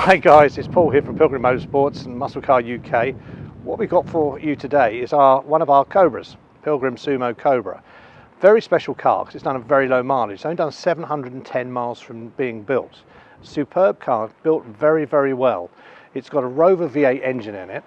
Hi guys, it's Paul here from Pilgrim Motorsports and Muscle Car UK. What we've got for you today is one of our Cobras, Pilgrim Sumo Cobra. Very special car because it's done a very low mileage. It's only done 710 miles from being built. Superb car, built very, very well. It's got a Rover V8 engine in it,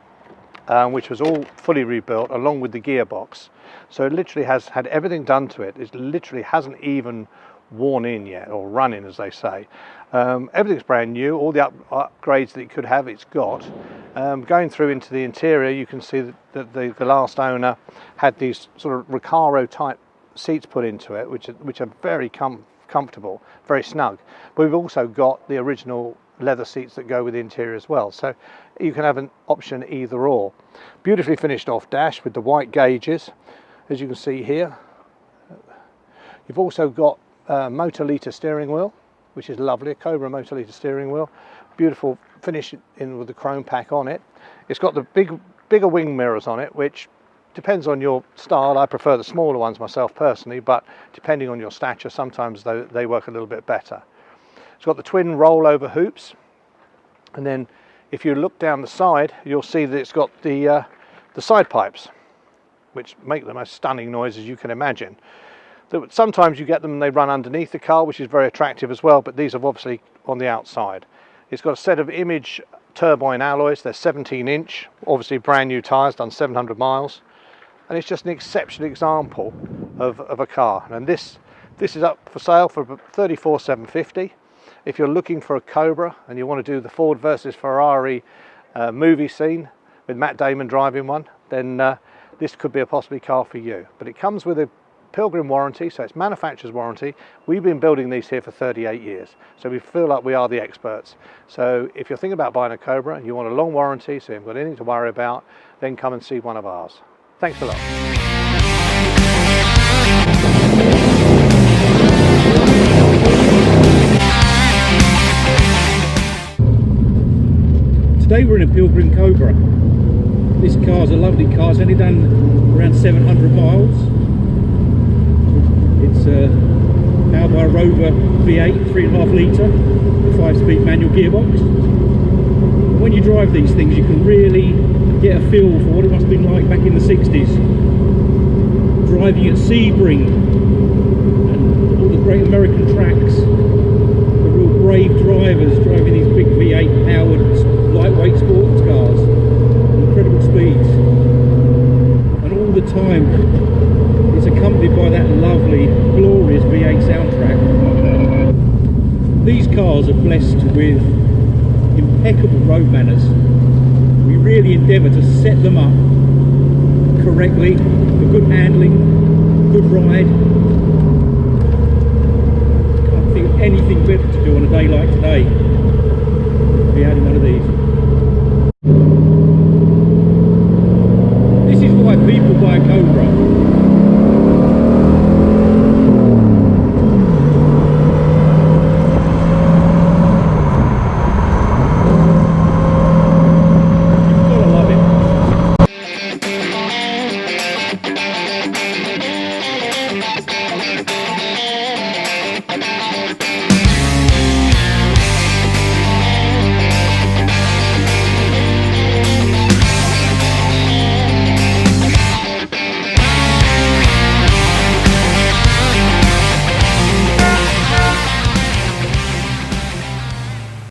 which was all fully rebuilt along with the gearbox. So it literally has had everything done to it. It literally hasn't even worn in yet, or run in as they say. Everything's brand new. All the upgrades that it could have, it's got. Going through into the interior, you can see that the last owner had these sort of Recaro type seats put into it, which are very comfortable, very snug. But we've also got the original leather seats that go with the interior as well, so you can have an option either or. Beautifully finished off dash with the white gauges, as you can see here. You've also got motor liter steering wheel, which is lovely, a Cobra motor liter steering wheel. Beautiful finish in with the chrome pack on it. It's got the bigger wing mirrors on it, which depends on your style. I prefer the smaller ones myself personally, but depending on your stature, sometimes they work a little bit better. It's got the twin rollover hoops, and then if you look down the side, you'll see that it's got the side pipes, which make the most stunning noise as you can imagine. Sometimes you get them and they run underneath the car, which is very attractive as well, but these are obviously on the outside. It's got a set of Image turbine alloys. They're 17-inch, obviously brand new tyres, done 700 miles, and it's just an exceptional example of a car. And this is up for sale for $34,750. If you're looking for a Cobra and you want to do the Ford versus Ferrari movie scene with Matt Damon driving one, then this could be a possibly car for you. But it comes with a Pilgrim warranty, so it's manufacturer's warranty. We've been building these here for 38 years, so we feel like we are the experts. So if you're thinking about buying a Cobra and you want a long warranty, so you haven't got anything to worry about, then come and see one of ours. Thanks a lot. Today we're in a Pilgrim Cobra. This car's a lovely car. It's only done around 700 miles. It's powered by a Rover V8 3.5 litre, 5-speed manual gearbox. When you drive these things, you can really get a feel for what it must have been like back in the 60s, driving at Sebring and all the great American tracks. The real brave drivers driving these big V8 powered lightweight sports cars, incredible speeds, and all the time it's accompanied by that lovely, glorious V8 soundtrack. These cars are blessed with impeccable road manners. We really endeavour to set them up correctly for good handling, good ride. Can't think of anything better to do on a day like today.